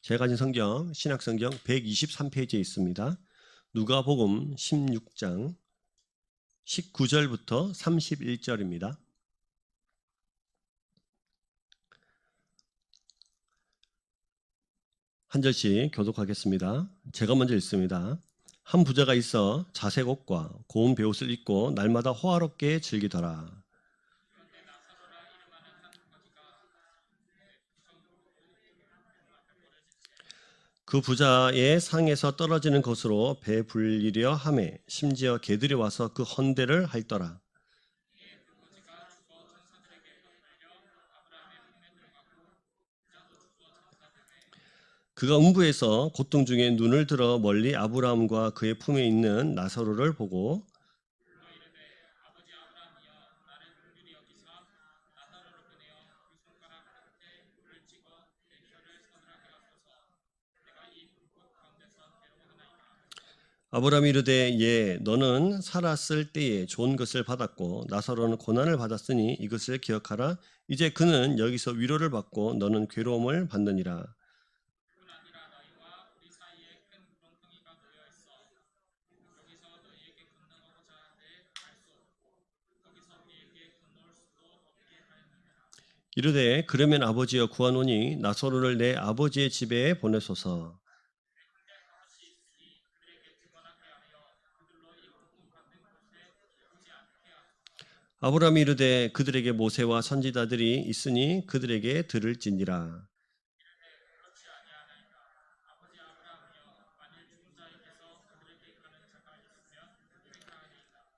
제가 가진 성경, 신약성경 123페이지에 있습니다. 누가복음 16장 19절부터 31절입니다. 한 절씩 교독하겠습니다. 제가 먼저 읽습니다. 한 부자가 있어 자색 옷과 고운 베옷을 입고 날마다 호화롭게 즐기더라. 그 부자의 상에서 떨어지는 것으로 배불리려 하매 심지어 개들이 와서 그 헌대를 핥더라. 그가 음부에서 고통 중에 눈을 들어 멀리 아브라함과 그의 품에 있는 나사로를 보고 아브라함이 이르되 예 너는 살았을 때에 좋은 것을 받았고 나사로는 고난을 받았으니 이것을 기억하라. 이제 그는 여기서 위로를 받고 너는 괴로움을 받느니라. 이르되 그러면 아버지여 구하노니 나사로를 내 아버지의 집에 보내소서. 아브라함이 이르되 그들에게 모세와 선지자들이 있으니 그들에게 들을지니라.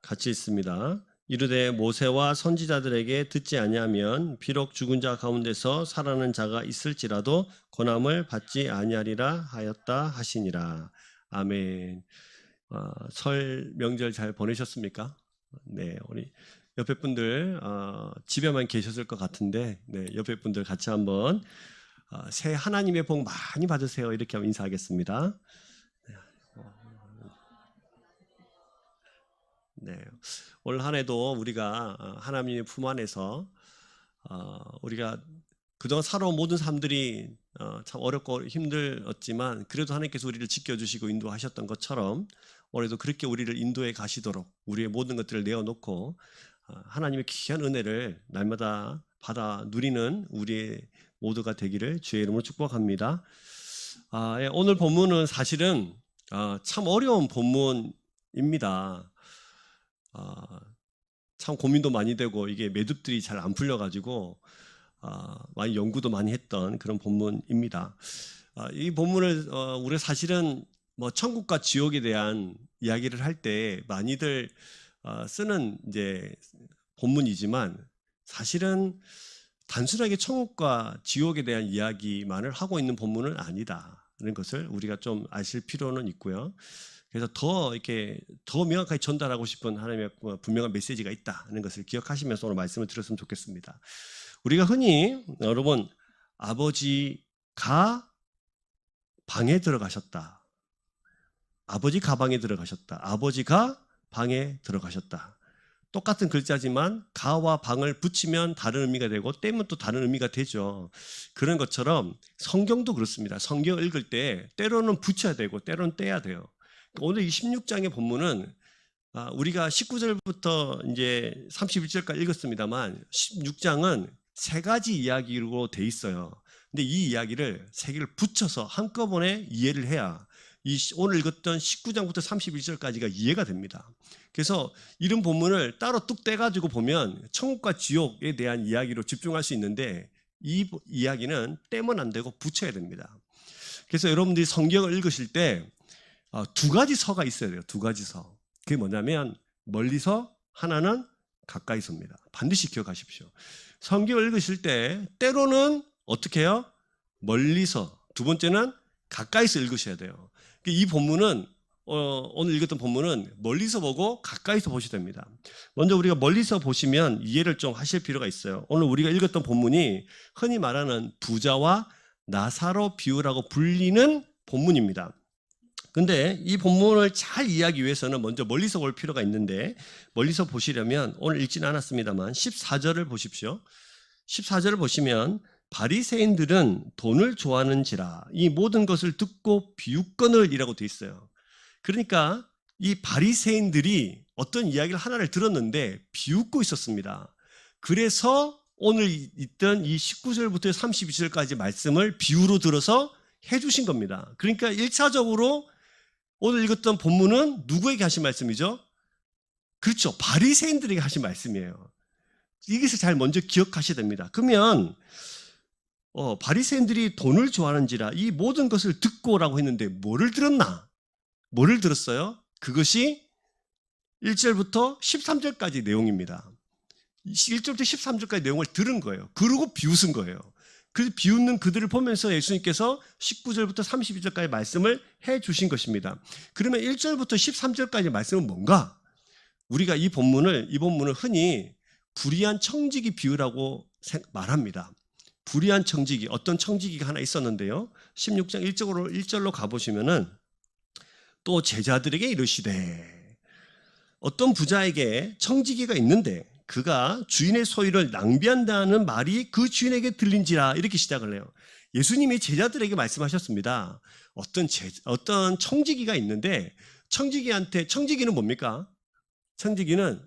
같이 있습니다. 이르되 모세와 선지자들에게 듣지 아니하면 비록 죽은 자 가운데서 살아나는 자가 있을지라도 고난을 받지 아니하리라 하였다 하시니라. 아멘. 설 명절 잘 보내셨습니까? 네, 우리 옆에 분들 집에만 계셨을 것 같은데 네, 옆에 분들 같이 한번 새해 하나님의 복 많이 받으세요. 이렇게 한번 인사하겠습니다. 네, 올 한 해도 우리가 하나님의 품 안에서 우리가 그동안 살아온 모든 삶들이 참 어렵고 힘들었지만 그래도 하나님께서 우리를 지켜주시고 인도하셨던 것처럼 올해도 그렇게 우리를 인도해 가시도록 우리의 모든 것들을 내어놓고 하나님의 귀한 은혜를 날마다 받아 누리는 우리의 모두가 되기를 주의 이름으로 축복합니다. 예, 오늘 본문은 사실은 참 어려운 본문입니다. 참 고민도 많이 되고 이게 매듭들이 잘 안 풀려가지고 많이 연구도 많이 했던 그런 본문입니다. 이 본문을 우리가 사실은 뭐 천국과 지옥에 대한 이야기를 할 때 많이들 쓰는 이제 본문이지만 사실은 단순하게 천국과 지옥에 대한 이야기만을 하고 있는 본문은 아니다는 것을 우리가 좀 아실 필요는 있고요. 그래서 더 명확하게 전달하고 싶은 하나님의 분명한 메시지가 있다는 것을 기억하시면서 오늘 말씀을 드렸으면 좋겠습니다. 우리가 흔히 여러분 아버지가 방에 들어가셨다. 아버지 가방에 들어가셨다. 아버지가 방에 들어가셨다. 똑같은 글자지만 가와 방을 붙이면 다른 의미가 되고 떼면 또 다른 의미가 되죠. 그런 것처럼 성경도 그렇습니다. 성경 읽을 때 때로는 붙여야 되고 때로는 떼야 돼요. 오늘 이 16장의 본문은 우리가 19절부터 이제 31절까지 읽었습니다만 16장은 세 가지 이야기로 돼 있어요. 근데 이 이야기를 세 개를 붙여서 한꺼번에 이해를 해야 오늘 읽었던 19장부터 31절까지가 이해가 됩니다. 그래서 이런 본문을 따로 뚝 떼가지고 보면 천국과 지옥에 대한 이야기로 집중할 수 있는데 이 이야기는 떼면 안 되고 붙여야 됩니다. 그래서 여러분들이 성경을 읽으실 때 두 가지 서가 있어야 돼요. 두 가지 서. 그게 뭐냐면 멀리서 하나는 가까이서입니다. 반드시 기억하십시오. 성경을 읽으실 때 때로는 어떻게 해요? 멀리서. 두 번째는 가까이서 읽으셔야 돼요. 이 본문은 오늘 읽었던 본문은 멀리서 보고 가까이서 보셔야 됩니다. 먼저 우리가 멀리서 보시면 이해를 좀 하실 필요가 있어요. 오늘 우리가 읽었던 본문이 흔히 말하는 부자와 나사로 비유라고 불리는 본문입니다. 근데 이 본문을 잘 이해하기 위해서는 먼저 멀리서 볼 필요가 있는데 멀리서 보시려면 오늘 읽지는 않았습니다만 14절을 보십시오. 14절을 보시면 바리새인들은 돈을 좋아하는지라 이 모든 것을 듣고 비웃거늘이라고 돼 있어요. 그러니까 이 바리새인들이 어떤 이야기를 하나를 들었는데 비웃고 있었습니다. 그래서 오늘 있던 이 19절부터 32절까지 말씀을 비유로 들어서 해주신 겁니다. 그러니까 1차적으로 오늘 읽었던 본문은 누구에게 하신 말씀이죠? 그렇죠. 바리새인들에게 하신 말씀이에요. 이것을 잘 먼저 기억하셔야 됩니다. 그러면 바리새인들이 돈을 좋아하는지라 이 모든 것을 듣고라고 했는데 뭐를 들었나? 뭐를 들었어요? 그것이 1절부터 13절까지 내용입니다. 1절부터 13절까지 내용을 들은 거예요. 그러고 비웃은 거예요. 그 비웃는 그들을 보면서 예수님께서 19절부터 32절까지 말씀을 해 주신 것입니다. 그러면 1절부터 13절까지 말씀은 뭔가? 우리가 이 본문을 흔히 불의한 청지기 비유라고 말합니다. 불의한 청지기, 어떤 청지기가 하나 있었는데요. 16장 1절로 가보시면은 또 제자들에게 이르시되 어떤 부자에게 청지기가 있는데 그가 주인의 소유를 낭비한다는 말이 그 주인에게 들린지라 이렇게 시작을 해요. 예수님이 제자들에게 말씀하셨습니다. 어떤 청지기가 있는데 청지기는 뭡니까? 청지기는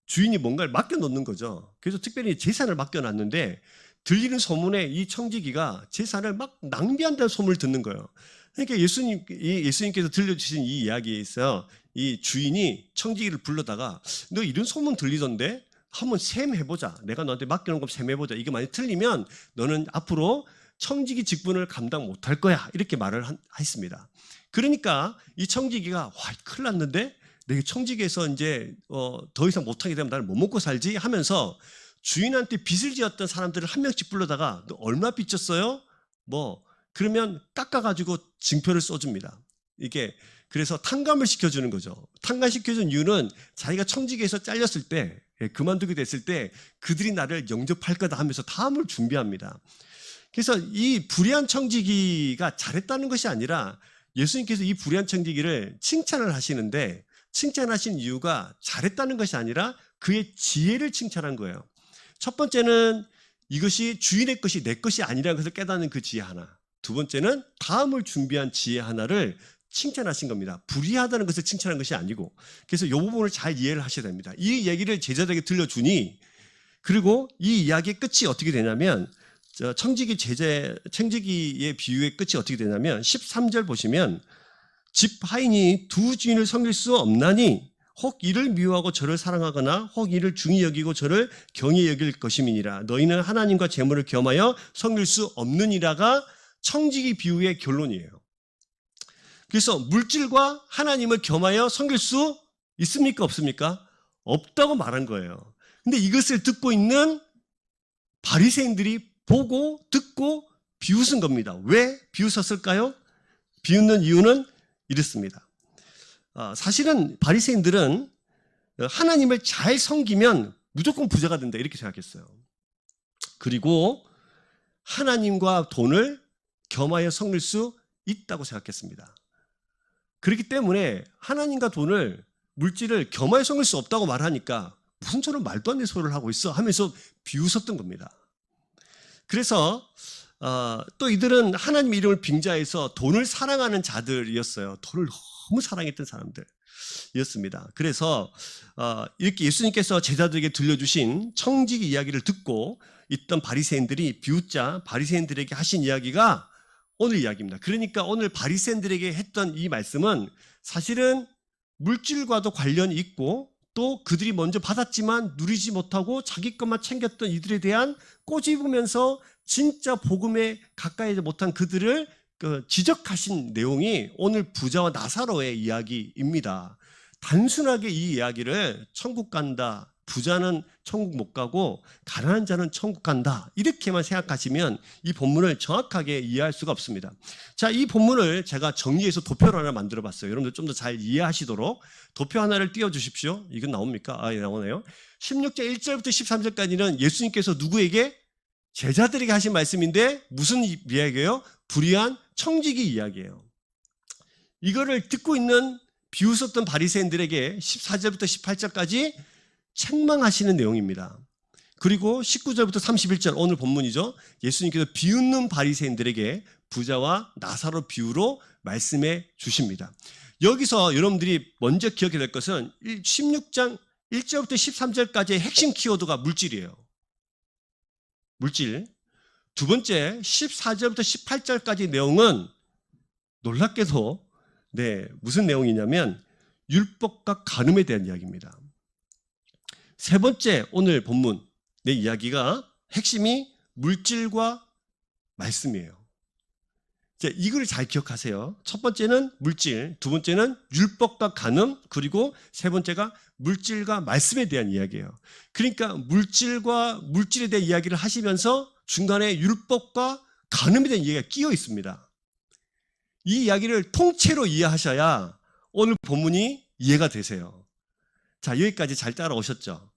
주인이 뭔가를 맡겨놓는 거죠. 그래서 특별히 재산을 맡겨놨는데 들리는 소문에 이 청지기가 재산을 막 낭비한다는 소문을 듣는 거예요. 그러니까 예수님께서 들려주신 이 이야기에서 이 주인이 청지기를 불러다가 너 이런 소문 들리던데 한번 셈해보자. 내가 너한테 맡겨놓은 거 셈해보자. 이게 만약 틀리면 너는 앞으로 청지기 직분을 감당 못할 거야. 이렇게 말을 했습니다. 그러니까 이 청지기가 와 큰일 났는데 내가 청지기에서 이제 더 이상 못하게 되면 나는 뭐 먹고 살지 하면서 주인한테 빚을 지었던 사람들을 한 명씩 불러다가 너 얼마 빚졌어요? 그러면 깎아가지고 징표를 써줍니다. 이게 그래서 탕감을 시켜주는 거죠. 탕감시켜준 이유는 자기가 청지기에서 잘렸을 때 그만두게 됐을 때 그들이 나를 영접할 거다 하면서 다음을 준비합니다. 그래서 이 불의한 청지기가 잘했다는 것이 아니라 예수님께서 이 불의한 청지기를 칭찬을 하시는데 칭찬하신 이유가 잘했다는 것이 아니라 그의 지혜를 칭찬한 거예요. 첫 번째는 이것이 주인의 것이 내 것이 아니라는 것을 깨닫는 그 지혜 하나. 두 번째는 다음을 준비한 지혜 하나를 칭찬하신 겁니다. 불의하다는 것을 칭찬한 것이 아니고. 그래서 이 부분을 잘 이해를 하셔야 됩니다. 이 얘기를 제자들에게 들려주니 그리고 이 이야기의 끝이 어떻게 되냐면 청지기의 비유의 끝이 어떻게 되냐면 13절 보시면 집 하인이 두 주인을 섬길 수 없나니 혹 이를 미워하고 저를 사랑하거나 혹 이를 중히 여기고 저를 경히 여길 것임이니라. 너희는 하나님과 재물을 겸하여 섬길 수 없느니라가 청지기 비유의 결론이에요. 그래서 물질과 하나님을 겸하여 섬길 수 있습니까? 없습니까? 없다고 말한 거예요. 근데 이것을 듣고 있는 바리새인들이 보고 듣고 비웃은 겁니다. 왜 비웃었을까요? 비웃는 이유는 이렇습니다. 사실은 바리새인들은 하나님을 잘 섬기면 무조건 부자가 된다 이렇게 생각했어요. 그리고 하나님과 돈을 겸하여 섬길 수 있다고 생각했습니다. 그렇기 때문에 하나님과 돈을 물질을 겸하여 섬길 수 없다고 말하니까 무슨 저런 말도 안 되는 소리를 하고 있어 하면서 비웃었던 겁니다. 그래서 또 이들은 하나님 이름을 빙자해서 돈을 사랑하는 자들이었어요. 돈을 너무 사랑했던 사람들이었습니다. 그래서 이렇게 예수님께서 제자들에게 들려주신 청지기 이야기를 듣고 있던 바리새인들이 비웃자 바리새인들에게 하신 이야기가 오늘 이야기입니다. 그러니까 오늘 바리새인들에게 했던 이 말씀은 사실은 물질과도 관련이 있고 또 그들이 먼저 받았지만 누리지 못하고 자기 것만 챙겼던 이들에 대한 꼬집으면서 진짜 복음에 가까이지 못한 그들을 지적하신 내용이 오늘 부자와 나사로의 이야기입니다. 단순하게 이 이야기를 천국 간다, 부자는 천국 못 가고 가난한 자는 천국 간다 이렇게만 생각하시면 이 본문을 정확하게 이해할 수가 없습니다. 자, 이 본문을 제가 정리해서 도표를 하나 만들어 봤어요. 여러분들 좀 더 잘 이해하시도록 도표 하나를 띄워주십시오. 이건 나옵니까? 예, 나오네요. 16장 1절부터 13절까지는 예수님께서 누구에게? 제자들에게 하신 말씀인데 무슨 이야기예요? 불의한 청지기 이야기예요. 이거를 듣고 있는 비웃었던 바리새인들에게 14절부터 18절까지 책망하시는 내용입니다. 그리고 19절부터 31절 오늘 본문이죠. 예수님께서 비웃는 바리새인들에게 부자와 나사로 비유로 말씀해 주십니다. 여기서 여러분들이 먼저 기억해야 될 것은 16장 1절부터 13절까지의 핵심 키워드가 물질이에요. 물질. 두 번째 14절부터 18절까지 내용은 놀랍게도 무슨 내용이냐면 율법과 간음에 대한 이야기입니다. 세 번째 오늘 본문 내 이야기가 핵심이 물질과 말씀이에요. 이걸 잘 기억하세요. 첫 번째는 물질, 두 번째는 율법과 간음, 그리고 세 번째가 물질과 말씀에 대한 이야기예요. 그러니까 물질에 대한 이야기를 하시면서 중간에 율법과 간음에 대한 이야기가 끼어 있습니다. 이 이야기를 통째로 이해하셔야 오늘 본문이 이해가 되세요. 자, 여기까지 잘 따라오셨죠?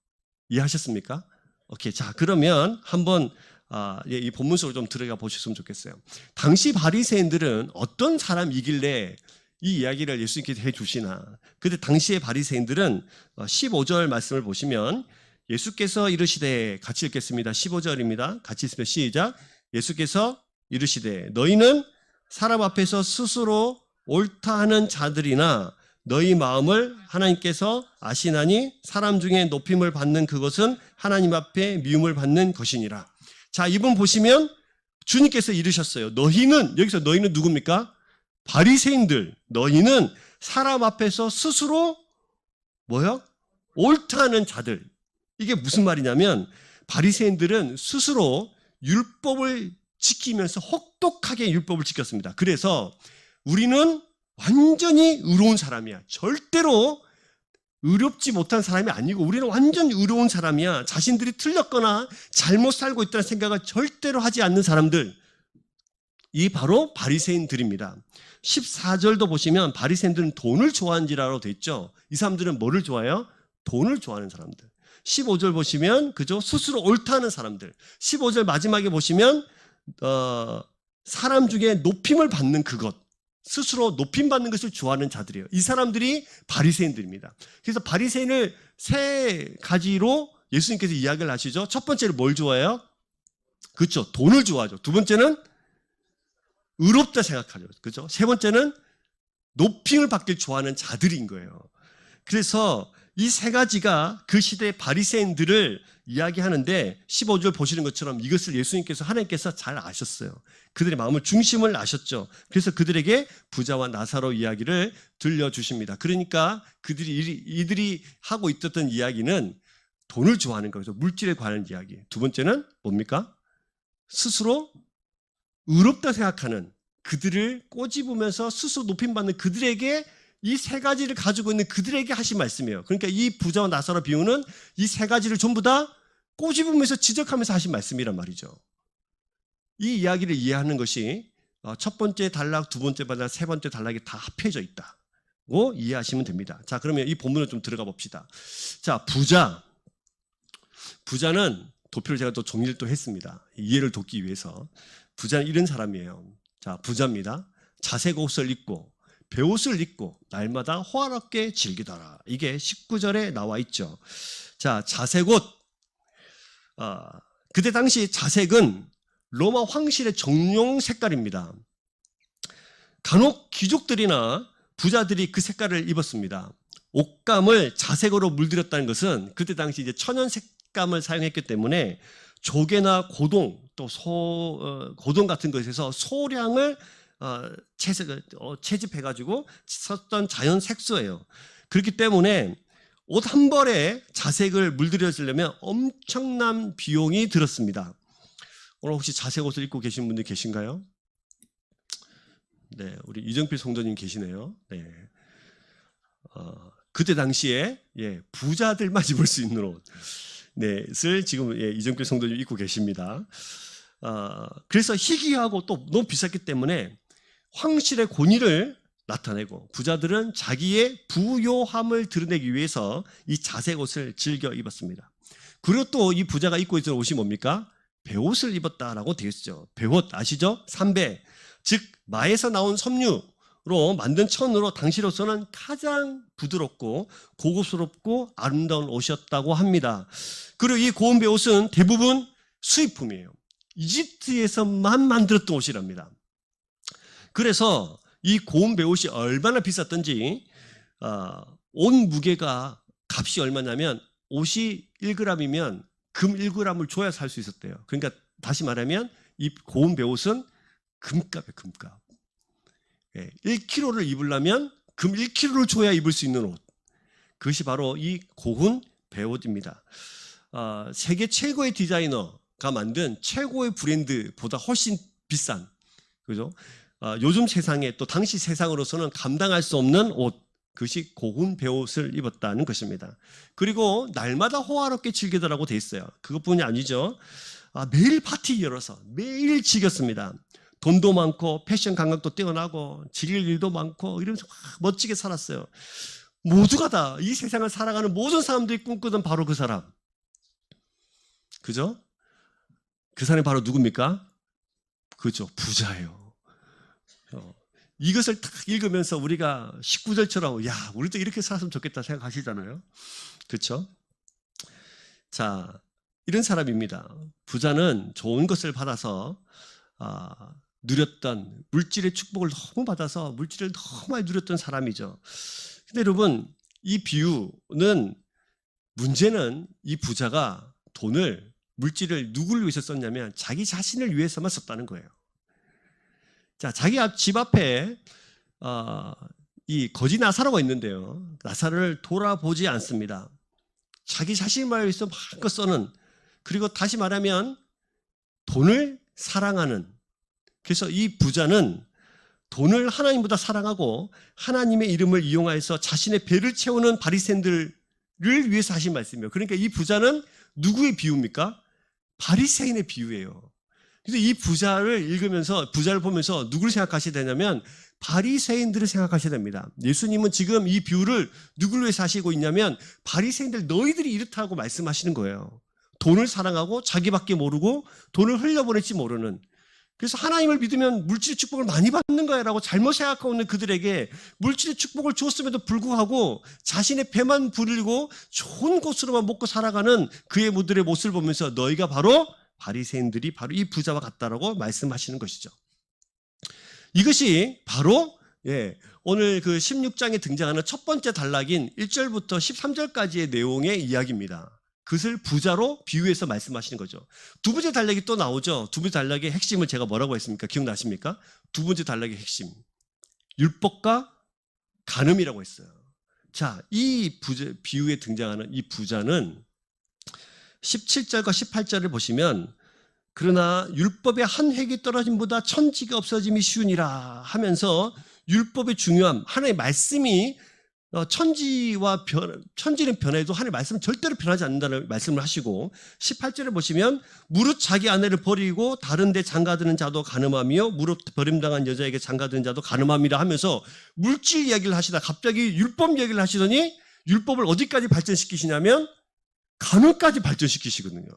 이해하셨습니까? 오케이. 자, 그러면 한번 이 본문 속으로 좀 들어가 보셨으면 좋겠어요. 당시 바리새인들은 어떤 사람이길래 이 이야기를 예수님께서 해주시나. 근데 당시의 바리새인들은 15절 말씀을 보시면 예수께서 이르시되, 같이 읽겠습니다. 15절입니다. 같이 읽으면 시작. 예수께서 이르시되 너희는 사람 앞에서 스스로 옳다 하는 자들이나 너희 마음을 하나님께서 아시나니 사람 중에 높임을 받는 그것은 하나님 앞에 미움을 받는 것이니라. 자, 이분 보시면 주님께서 이르셨어요. 너희는, 여기서 너희는 누굽니까? 바리새인들. 너희는 사람 앞에서 스스로 뭐요? 옳다 하는 자들. 이게 무슨 말이냐면 바리새인들은 스스로 율법을 지키면서 혹독하게 율법을 지켰습니다. 그래서 우리는 완전히 의로운 사람이야. 절대로 의롭지 못한 사람이 아니고 우리는 완전 의로운 사람이야. 자신들이 틀렸거나 잘못 살고 있다는 생각을 절대로 하지 않는 사람들. 이 바로 바리새인들입니다. 14절도 보시면 바리새인들은 돈을 좋아한지라고 돼 있죠. 이 사람들은 뭐를 좋아해요? 돈을 좋아하는 사람들. 15절 보시면 그죠? 스스로 옳다는 사람들. 15절 마지막에 보시면 사람 중에 높임을 받는 그것. 스스로 높임받는 것을 좋아하는 자들이에요. 이 사람들이 바리새인들입니다. 그래서 바리새인을 세 가지로 예수님께서 이야기를 하시죠. 첫 번째는 뭘 좋아해요? 그렇죠. 돈을 좋아하죠. 두 번째는 의롭다 생각하죠. 그렇죠. 세 번째는 높임을 받길 좋아하는 자들인 거예요. 그래서 이 세 가지가 그 시대의 바리새인들을 이야기하는데 15절 보시는 것처럼 이것을 예수님께서 하나님께서 잘 아셨어요. 그들의 마음을 중심을 아셨죠. 그래서 그들에게 부자와 나사로 이야기를 들려주십니다. 그러니까 이들이 하고 있었던 이야기는 돈을 좋아하는 거죠. 물질에 관한 이야기. 두 번째는 뭡니까? 스스로 의롭다 생각하는 그들을 꼬집으면서 스스로 높임받는 그들에게 이 세 가지를 가지고 있는 그들에게 하신 말씀이에요. 그러니까 이 부자와 나사로 비유는 이 세 가지를 전부 다 꼬집으면서 지적하면서 하신 말씀이란 말이죠. 이 이야기를 이해하는 것이 첫 번째 단락, 두 번째 단락, 세 번째 단락이 다 합해져 있다고 이해하시면 됩니다. 자, 그러면 이 본문을 좀 들어가 봅시다. 자, 부자는 도표를 제가 또 정리를 또 했습니다. 이해를 돕기 위해서. 부자는 이런 사람이에요. 자, 부자입니다. 자색 옷을 입고 베옷을 입고 날마다 호화롭게 즐기더라. 이게 19절에 나와 있죠. 자, 자색옷. 그때 당시 자색은 로마 황실의 정용 색깔입니다. 간혹 귀족들이나 부자들이 그 색깔을 입었습니다. 옷감을 자색으로 물들였다는 것은 그때 당시 이제 천연 색감을 사용했기 때문에 조개나 고동, 또 고동 같은 것에서 소량을 채집해가지고 썼던 자연 색소예요. 그렇기 때문에 옷 한 벌에 자색을 물들여주려면 엄청난 비용이 들었습니다. 오늘 혹시 자색 옷을 입고 계신 분들 계신가요? 네, 우리 이정필 성도님 계시네요. 네. 그때 당시에 부자들만 입을 수 있는 옷을 지금 이정필 성도님 입고 계십니다. 그래서 희귀하고 또 너무 비쌌기 때문에 황실의 권위를 나타내고 부자들은 자기의 부요함을 드러내기 위해서 이 자색 옷을 즐겨 입었습니다. 그리고 또 이 부자가 입고 있던 옷이 뭡니까? 배옷을 입었다라고 되어 있죠. 배옷 아시죠? 삼배, 즉 마에서 나온 섬유, 만든 천으로 당시로서는 가장 부드럽고 고급스럽고 아름다운 옷이었다고 합니다. 그리고 이 고운 베옷은 대부분 수입품이에요. 이집트에서만 만들었던 옷이랍니다. 그래서 이 고운 베옷이 얼마나 비쌌던지 옷 무게가 값이 얼마냐면 옷이 1g이면 금 1g을 줘야 살 수 있었대요. 그러니까 다시 말하면 이 고운 베옷은 금값이에요. 금값. 1kg를 입으려면 금 1kg를 줘야 입을 수 있는 옷. 그것이 바로 이 고운 베옷입니다. 세계 최고의 디자이너가 만든 최고의 브랜드보다 훨씬 비싼, 그죠? 요즘 세상에 또 당시 세상으로서는 감당할 수 없는 옷, 그것이 고운 베옷을 입었다는 것입니다. 그리고 날마다 호화롭게 즐기더라고 돼 있어요. 그것뿐이 아니죠. 매일 파티 열어서 매일 즐겼습니다. 돈도 많고 패션 감각도 뛰어나고 즐길 일도 많고 이러면서 멋지게 살았어요. 모두가 다 이 세상을 살아가는 모든 사람들이 꿈꾸던 바로 그 사람. 그죠? 그 사람이 바로 누굽니까? 그죠, 부자예요. 이것을 딱 읽으면서 우리가 19절처럼 야, 우리도 이렇게 살았으면 좋겠다 생각하시잖아요. 그렇죠? 자, 이런 사람입니다. 부자는 좋은 것을 받아서 누렸던 물질의 축복을 너무 받아서 물질을 너무 많이 누렸던 사람이죠. 근데 여러분, 이 비유는 문제는 이 부자가 돈을, 물질을 누구를 위해서 썼냐면 자기 자신을 위해서만 썼다는 거예요. 자, 자기 집 앞에 이 거지 나사로가 있는데요. 나사로를 돌아보지 않습니다. 자기 자신을 위해서 마음껏 써는, 그리고 다시 말하면 돈을 사랑하는, 그래서 이 부자는 돈을 하나님보다 사랑하고 하나님의 이름을 이용하여서 자신의 배를 채우는 바리새인들을 위해서 하신 말씀이에요. 그러니까 이 부자는 누구의 비유입니까? 바리새인의 비유예요. 그래서 이 부자를 읽으면서, 부자를 보면서 누구를 생각하셔야 되냐면 바리새인들을 생각하셔야 됩니다. 예수님은 지금 이 비유를 누구를 위해서 하시고 있냐면 바리새인들, 너희들이 이렇다고 말씀하시는 거예요. 돈을 사랑하고 자기밖에 모르고 돈을 흘려보낼지 모르는, 그래서 하나님을 믿으면 물질의 축복을 많이 받는 거야 라고 잘못 생각하고 있는 그들에게 물질의 축복을 주었음에도 불구하고 자신의 배만 부리고 좋은 곳으로만 먹고 살아가는 그의 무들의 모습을 보면서 너희가 바로 바리새인들이 바로 이 부자와 같다라고 말씀하시는 것이죠. 이것이 바로 오늘 그 16장에 등장하는 첫 번째 단락인 1절부터 13절까지의 내용의 이야기입니다. 그것을 부자로 비유해서 말씀하시는 거죠. 두 번째 단락이 또 나오죠. 두 번째 단락의 핵심을 제가 뭐라고 했습니까? 기억나십니까? 두 번째 단락의 핵심, 율법과 간음이라고 했어요. 자, 이 비유에 등장하는 이 부자는 17절과 18절을 보시면, 그러나 율법의 한 획이 떨어짐보다 천지가 없어짐이 쉬우니라 하면서 율법의 중요함, 하나님의 말씀이 천지는 변해도 하나님의 말씀은 절대로 변하지 않는다는 말씀을 하시고, 18절에 보시면 무릇 자기 아내를 버리고 다른 데 장가드는 자도 간음하며 무릇 버림당한 여자에게 장가드는 자도 간음함이라 하면서 물질 이야기를 하시다 갑자기 율법 이야기를 하시더니 율법을 어디까지 발전시키시냐면 간음까지 발전시키시거든요.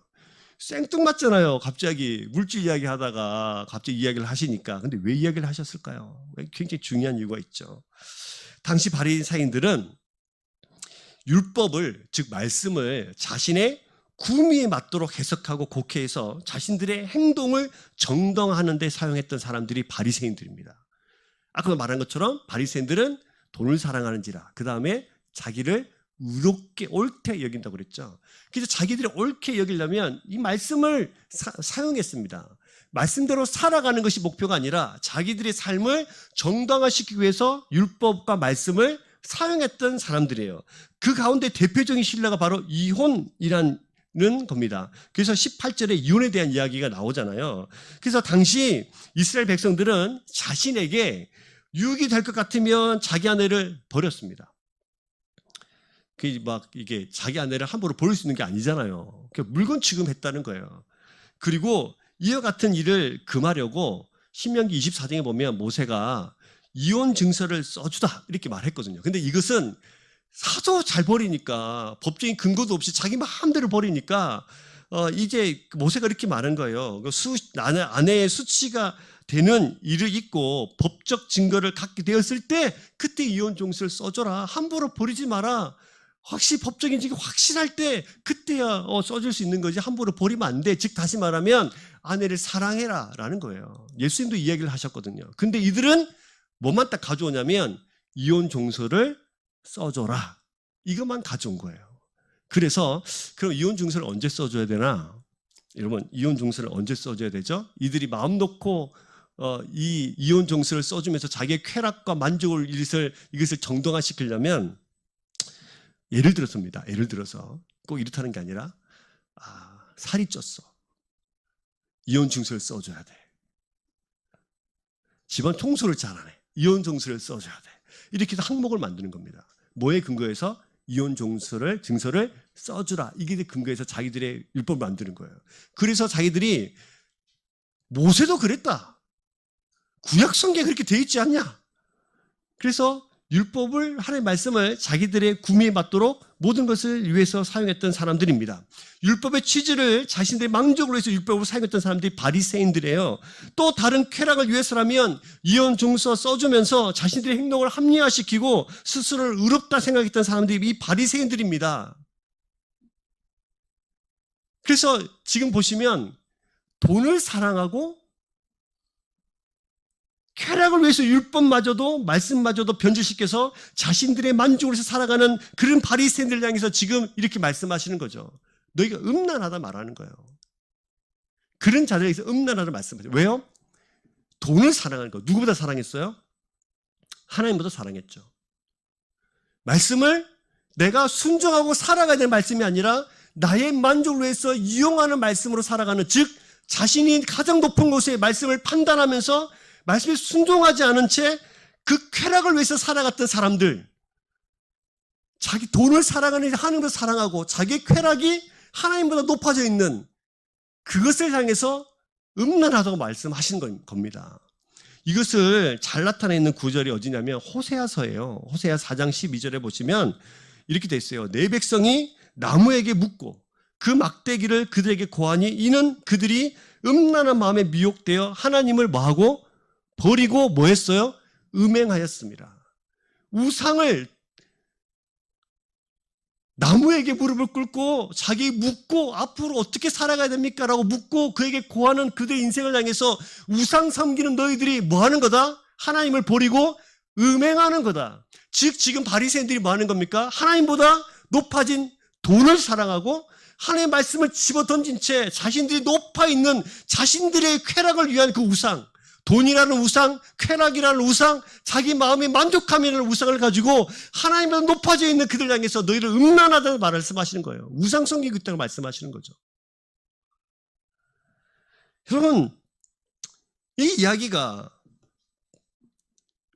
생뚱맞잖아요. 갑자기 물질 이야기 하다가 갑자기 이야기를 하시니까. 근데 왜 이야기를 하셨을까요? 굉장히 중요한 이유가 있죠. 당시 바리새인들은 율법을, 즉 말씀을 자신의 구미에 맞도록 해석하고 곡해해서 자신들의 행동을 정당화하는 데 사용했던 사람들이 바리새인들입니다. 아까 말한 것처럼 바리새인들은 돈을 사랑하는지라, 그 다음에 자기를 의롭게 옳게 여긴다고 그랬죠. 그래서 자기들이 옳게 여기려면 이 말씀을 사용했습니다. 말씀대로 살아가는 것이 목표가 아니라 자기들의 삶을 정당화시키기 위해서 율법과 말씀을 사용했던 사람들이에요. 그 가운데 대표적인 신뢰가 바로 이혼이라는 겁니다. 그래서 18절에 이혼에 대한 이야기가 나오잖아요. 그래서 당시 이스라엘 백성들은 자신에게 유익이 될 것 같으면 자기 아내를 버렸습니다. 이게 자기 아내를 함부로 버릴 수 있는 게 아니잖아요. 물건 취급했다는 거예요. 그리고 이와 같은 일을 금하려고 신명기 24장에 보면 모세가 이혼 증서를 써주다 이렇게 말했거든요. 근데 이것은 사도 잘 버리니까, 법적인 근거도 없이 자기 마음대로 버리니까 이제 모세가 이렇게 말한 거예요. 아내의 수치가 되는 일을 있고 법적 증거를 갖게 되었을 때 그때 이혼 종수를 써줘라. 함부로 버리지 마라. 확실히 법적인 증거 확실할 때 그때야 써줄 수 있는 거지. 함부로 버리면 안 돼. 즉 다시 말하면 아내를 사랑해라 라는 거예요. 예수님도 이야기를 하셨거든요. 근데 이들은 뭐만 딱 가져오냐면 이혼 종서를 써줘라. 이것만 가져온 거예요. 그래서 그럼 이혼 증서를 언제 써줘야 되나? 여러분, 이혼 증서를 언제 써줘야 되죠? 이들이 마음 놓고 이 이혼 증서를 써주면서 자기의 쾌락과 만족을 이것을 정당화시키려면 예를 들어서입니다. 예를 들어서 꼭 이렇다는 게 아니라 살이 쪘어. 이혼 증서를 써줘야 돼. 집안 청소를 잘하네. 이혼 증서를 써줘야 돼. 이렇게 해서 항목을 만드는 겁니다. 뭐에 근거해서? 이혼 증서를 써주라. 이게 근거해서 자기들의 율법을 만드는 거예요. 그래서 자기들이 모세도 그랬다. 구약 성경에 그렇게 되어 있지 않냐? 그래서 율법을, 하나님의 말씀을 자기들의 구미에 맞도록 모든 것을 위해서 사용했던 사람들입니다. 율법의 취지를 자신들의 만족을 위해서 율법을 사용했던 사람들이 바리새인들이에요. 또 다른 쾌락을 위해서라면 이혼 증서 써주면서 자신들의 행동을 합리화시키고 스스로를 의롭다 생각했던 사람들이 이 바리새인들입니다. 그래서 지금 보시면 돈을 사랑하고 쾌락을 위해서 율법마저도 말씀마저도 변질시켜서 자신들의 만족을 위해서 살아가는 그런 바리새인들을 향해서 지금 이렇게 말씀하시는 거죠. 너희가 음란하다 말하는 거예요. 그런 자들에게서 음란하다 말씀하세요. 왜요? 돈을 사랑하는 거. 누구보다 사랑했어요? 하나님보다 사랑했죠. 말씀을 내가 순종하고 살아가야 되는 말씀이 아니라 나의 만족을 위해서 이용하는 말씀으로 살아가는, 즉 자신이 가장 높은 곳에 말씀을 판단하면서 말씀에 순종하지 않은 채 그 쾌락을 위해서 살아갔던 사람들, 자기 돈을 사랑하는 하나님을 사랑하고 자기의 쾌락이 하나님보다 높아져 있는 그것을 향해서 음란하다고 말씀하신 겁니다. 이것을 잘 나타내 있는 구절이 어디냐면 호세아서예요. 호세아 4장 12절에 보시면 이렇게 돼 있어요. 내 백성이 나무에게 묻고 그 막대기를 그들에게 고하니 이는 그들이 음란한 마음에 미혹되어 하나님을 뭐하고 버리고 뭐했어요? 음행하였습니다. 우상을, 나무에게 무릎을 꿇고 자기 묻고 앞으로 어떻게 살아가야 됩니까? 라고 묻고 그에게 고하는 그들의 인생을 향해서 우상 섬기는 너희들이 뭐하는 거다? 하나님을 버리고 음행하는 거다. 즉 지금 바리새인들이 뭐하는 겁니까? 하나님보다 높아진 돈을 사랑하고 하나님의 말씀을 집어던진 채 자신들이 높아 있는 자신들의 쾌락을 위한 그 우상, 돈이라는 우상, 쾌락이라는 우상, 자기 마음이 만족함이라는 우상을 가지고 하나님보다 높아져 있는 그들 향해서 너희를 음란하다는 말씀하시는 거예요. 우상 섬기고 있다고 말씀하시는 거죠. 여러분, 이 이야기가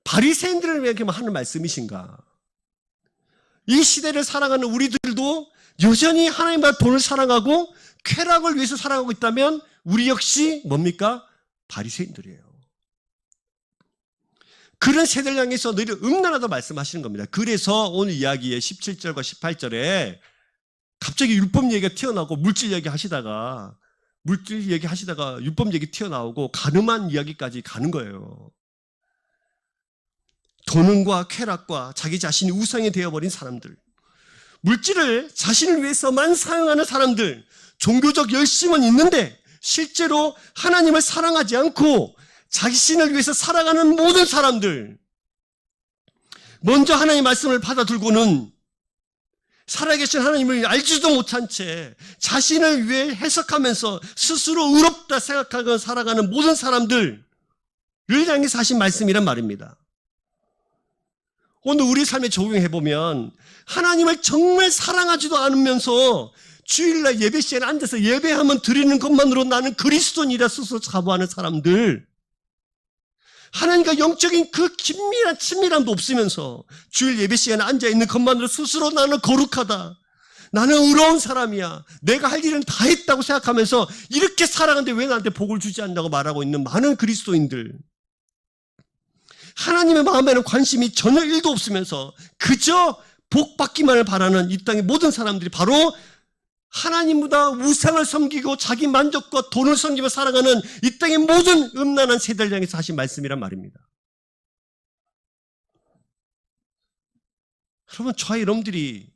바리새인들을 위해 하는 말씀이신가? 이 시대를 살아가는 우리들도 여전히 하나님과 돈을 사랑하고 쾌락을 위해서 살아가고 있다면 우리 역시 뭡니까? 바리새인들이에요. 그런 세대를 향해서 너희를 음란하다 말씀하시는 겁니다. 그래서 오늘 이야기의 17절과 18절에 갑자기 율법 얘기가 튀어나오고 물질 얘기 하시다가 율법 얘기 튀어나오고 간음한 이야기까지 가는 거예요. 돈과 쾌락과 자기 자신이 우상이 되어버린 사람들, 물질을 자신을 위해서만 사용하는 사람들, 종교적 열심은 있는데 실제로 하나님을 사랑하지 않고 자신을 위해서 살아가는 모든 사람들, 먼저 하나님의 말씀을 받아들고는 살아계신 하나님을 알지도 못한 채 자신을 위해 해석하면서 스스로 의롭다 생각하고 살아가는 모든 사람들을 향해서 하신 말씀이란 말입니다. 오늘 우리 삶에 적용해보면 하나님을 정말 사랑하지도 않으면서 주일날 예배 시간에 앉아서 예배하면 드리는 것만으로 나는 그리스도인이라 스스로 자부하는 사람들, 하나님과 영적인 그 긴밀한 친밀함도 없으면서 주일 예배 시간에 앉아있는 것만으로 스스로 나는 거룩하다, 나는 의로운 사람이야, 내가 할 일은 다 했다고 생각하면서 이렇게 살아가는데 왜 나한테 복을 주지 않는다고 말하고 있는 많은 그리스도인들, 하나님의 마음에는 관심이 전혀 1도 없으면서 그저 복 받기만을 바라는 이 땅의 모든 사람들이 바로 하나님보다 우상을 섬기고 자기 만족과 돈을 섬기며 살아가는 이 땅의 모든 음란한 세대를 향해서 하신 말씀이란 말입니다. 그러면 저와 여러분들이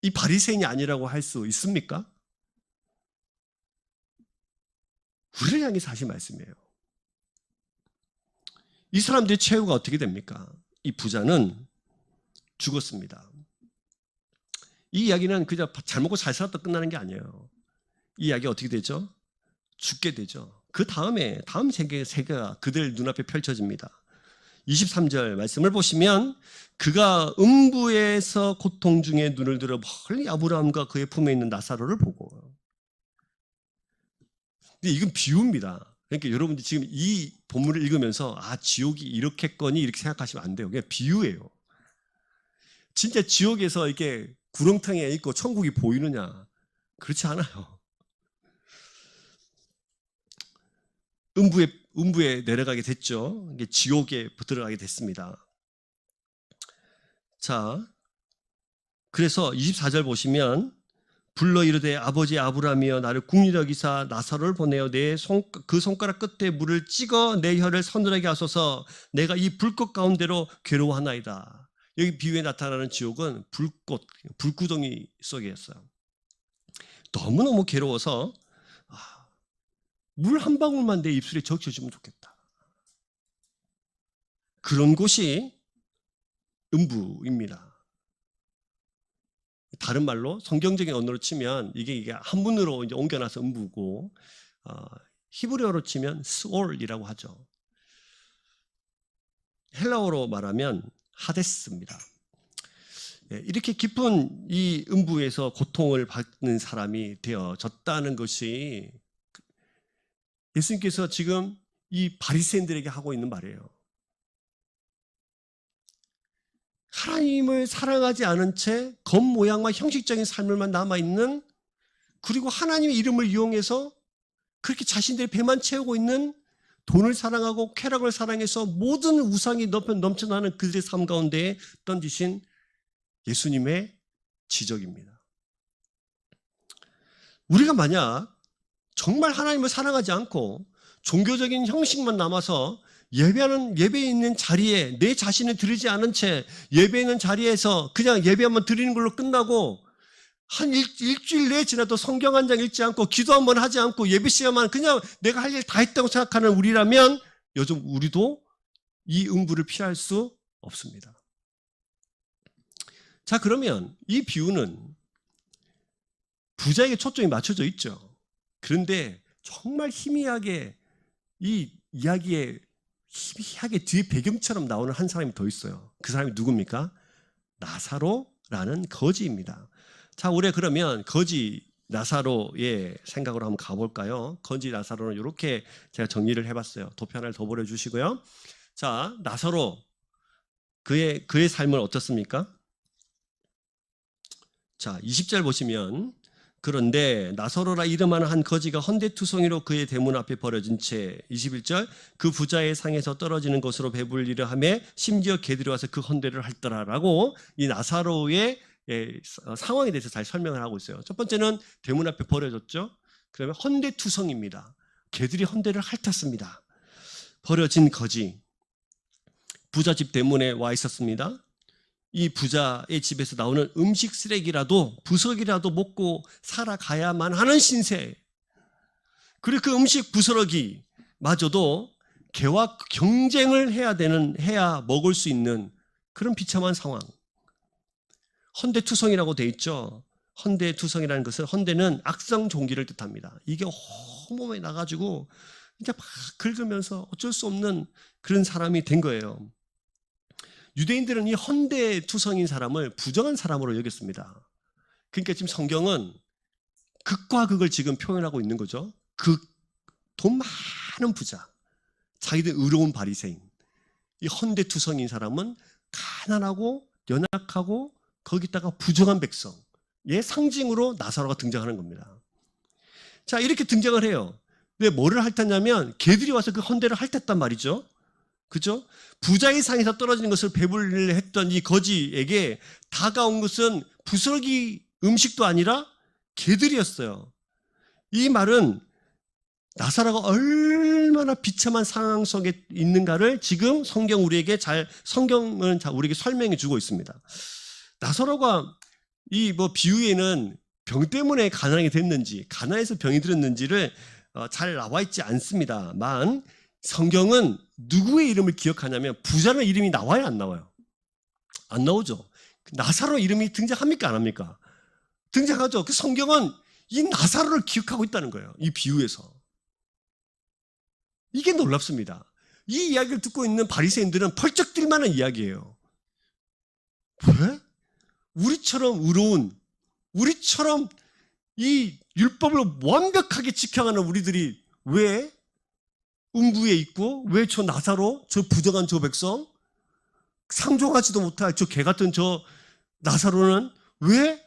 이 바리새인이 아니라고 할 수 있습니까? 우리를 향해서 하신 말씀이에요. 이 사람들의 최후가 어떻게 됩니까? 이 부자는 죽었습니다. 이 이야기는 그냥 잘 먹고 잘 살았다 끝나는 게 아니에요. 이 이야기가 어떻게 되죠? 죽게 되죠. 그 다음에 다음 세계가 그들 눈앞에 펼쳐집니다. 23절 말씀을 보시면 그가 음부에서 고통 중에 눈을 들어 멀리 아브라함과 그의 품에 있는 나사로를 보고. 근데 이건 비유입니다. 그러니까 여러분들이 지금 이 본문을 읽으면서 지옥이 이렇겠거니 이렇게 생각하시면 안 돼요. 그냥 비유예요. 진짜 지옥에서 이렇게 구렁텅이에 있고 천국이 보이느냐? 그렇지 않아요. 음부에 내려가게 됐죠. 이게 지옥에 들어가게 됐습니다. 자, 그래서 24절 보시면 불러 이르되 아버지 아브라함이여 나를 국리로 여기사 나사로를 보내어 그 손가락 끝에 물을 찍어 내 혀를 서늘하게 하소서 내가 이 불꽃 가운데로 괴로워하나이다. 여기 비유에 나타나는 지옥은 불구덩이 속이었어요. 너무너무 괴로워서 물 한 방울만 내 입술에 적셔주면 좋겠다. 그런 곳이 음부입니다. 다른 말로 성경적인 언어로 치면 이게 한문으로 이제 옮겨놔서 음부고 히브리어로 치면 스올이라고 하죠. 헬라어로 말하면 하데스입니다. 이렇게 깊은 이 음부에서 고통을 받는 사람이 되어졌다는 것이 예수님께서 지금 이 바리새인들에게 하고 있는 말이에요. 하나님을 사랑하지 않은 채 겉모양만 형식적인 삶을만 남아있는, 그리고 하나님의 이름을 이용해서 그렇게 자신들의 배만 채우고 있는, 돈을 사랑하고 쾌락을 사랑해서 모든 우상이 넘쳐나는 그들의 삶 가운데에 던지신 예수님의 지적입니다. 우리가 만약 정말 하나님을 사랑하지 않고 종교적인 형식만 남아서 예배에 있는 자리에 내 자신을 드리지 않은 채 예배에 있는 자리에서 그냥 예배 한번 드리는 걸로 끝나고 한 일주일 내에 지나도 성경 한 장 읽지 않고 기도 한번 하지 않고 예배 시간만 그냥 내가 할 일 다 했다고 생각하는 우리라면 요즘 우리도 이 음부를 피할 수 없습니다. 자, 그러면 이 비유는 부자에게 초점이 맞춰져 있죠. 그런데 정말 희미하게 이 이야기에 희미하게 뒤에 배경처럼 나오는 한 사람이 더 있어요. 그 사람이 누굽니까? 나사로라는 거지입니다. 자, 우리 그러면 거지 나사로의 생각으로 한번 가볼까요? 거지 나사로는 이렇게 제가 정리를 해봤어요. 도표 하나를 더 보내주시고요. 자, 나사로 그의 삶은 어떻습니까? 자, 20절 보시면 그런데 나사로라 이름하는 한 거지가 헌데투성이로 그의 대문 앞에 버려진 채 21절 그 부자의 상에서 떨어지는 것으로 배불리려 하며 심지어 개들이 와서 그 헌데를 핥더라라고 이 나사로의 상황에 대해서 잘 설명을 하고 있어요. 첫 번째는 대문 앞에 버려졌죠. 그러면 헌데투성입니다. 개들이 헌데를 핥았습니다. 버려진 거지 부자 집 대문에 와 있었습니다. 이 부자의 집에서 나오는 음식 쓰레기라도 부스러기라도 먹고 살아가야만 하는 신세, 그리고 그 음식 부스러기마저도 개와 경쟁을 해야 먹을 수 있는 그런 비참한 상황. 헌데투성이라고 돼 있죠. 헌데투성이라는 것은 헌데는 악성 종기를 뜻합니다. 이게 온몸에 나가지고 이제 막 긁으면서 어쩔 수 없는 그런 사람이 된 거예요. 유대인들은 이 헌데투성인 사람을 부정한 사람으로 여겼습니다. 그러니까 지금 성경은 극과 극을 지금 표현하고 있는 거죠. 돈 많은 부자, 자기들 의로운 바리새인. 이 헌데투성인 사람은 가난하고 연약하고 거기다가 부정한 백성의 상징으로 나사로가 등장하는 겁니다. 자, 이렇게 등장을 해요. 왜 뭐를 핥았냐면 개들이 와서 그 헌데를 핥았단 말이죠. 그죠? 부자의 상에서 떨어지는 것을 배불리려 했던 이 거지에게 다가온 것은 부스러기 음식도 아니라 개들이었어요. 이 말은 나사로가 얼마나 비참한 상황 속에 있는가를 지금 성경은 우리에게 설명해 주고 있습니다. 나사로가 이 비유에는 병 때문에 가난하게 됐는지, 가난해서 병이 들었는지를 잘 나와 있지 않습니다만, 성경은 누구의 이름을 기억하냐면 부자는 이름이 나와요, 안 나와요? 안 나오죠. 나사로 이름이 등장합니까, 안 합니까? 등장하죠. 그 성경은 이 나사로를 기억하고 있다는 거예요, 이 비유에서. 이게 놀랍습니다. 이 이야기를 듣고 있는 바리새인들은 펄쩍 뛸 만한 이야기예요. 왜? 우리처럼 의로운, 우리처럼 이 율법을 완벽하게 지켜가는 우리들이 왜 음부에 있고, 왜 저 나사로, 저 부정한 저 백성, 상종하지도 못할 저 개 같은 저 나사로는 왜